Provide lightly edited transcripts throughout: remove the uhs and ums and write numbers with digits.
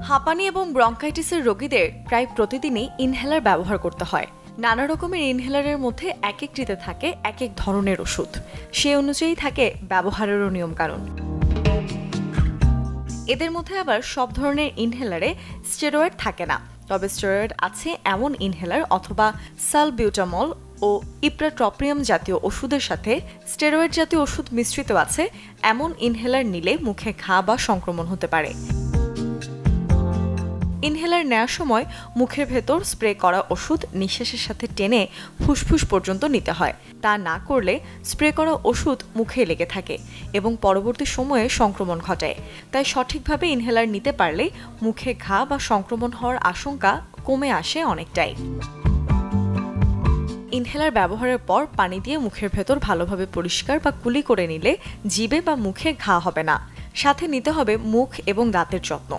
হাঁপানি এবং ব্রঙ্কাইটিসের রোগীদের প্রায় প্রতিদিনই ইনহেলার ব্যবহার করতে হয়। নানা রকমের ইনহেলারের মধ্যে এক একটিতে থাকে এক এক ধরনের ওষুধ, সে অনুযায়ী থাকে ব্যবহারেরও নিয়মকানুন। এদের মধ্যে আবার সব ধরনের ইনহেলারে স্টেরয়েড থাকে না, তবে স্টেরয়েড আছে এমন ইনহেলার অথবা সালবিউটামল ও ইপ্রাট্রপিয়াম জাতীয় ওষুধের সাথে স্টেরয়েড জাতীয় ওষুধ মিশ্রিত আছে এমন ইনহেলার নিলে মুখে ঘা বা সংক্রমণ হতে পারে। ইনহেলার নেওয়ার সময় মুখের ভেতর স্প্রে করা ওষুধ নিঃশ্বাসের সাথে টেনে ফুসফুস পর্যন্ত নিতে হয়। তা না করলে স্প্রে করা ওষুধ মুখে লেগে থাকে এবং পরবর্তী সময়ে সংক্রমণ ঘটায়। তাই সঠিকভাবে ইনহেলার নিতে পারলে মুখে ঘা বা সংক্রমণ হওয়ার আশঙ্কা কমে আসে অনেকটাই। ইনহেলার ব্যবহারের পর পানি দিয়ে মুখের ভেতর ভালোভাবে পরিষ্কার বা কুলি করে নিলে জিভে বা মুখে ঘা হবে না। সাথে নিতে হবে মুখ এবং দাঁতের যত্ন।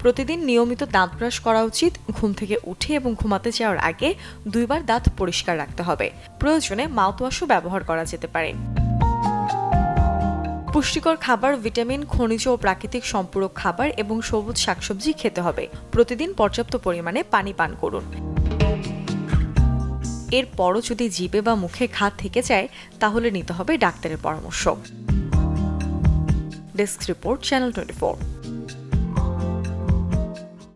প্রতিদিন নিয়মিত দাঁত ব্রাশ করা উচিত। ঘুম থেকে উঠে এবং ঘুমাতে যাওয়ার আগে 2 বার দাঁত পরিষ্কার রাখতে হবে। প্রয়োজনে মাউথওয়াশও ব্যবহার করা যেতে পারে। পুষ্টিকর খাবার, ভিটামিন, খনিজ ও প্রাকৃতিক সম্পূরক খাবার এবং সবুজ শাকসবজি খেতে হবে। প্রতিদিন পর্যাপ্ত পরিমাণে পানি পান করুন। এরপরও যদি জিভে বা মুখে ঘা থেকে যায় তাহলে নিতে হবে ডাক্তারের পরামর্শ। Desk report, channel 24।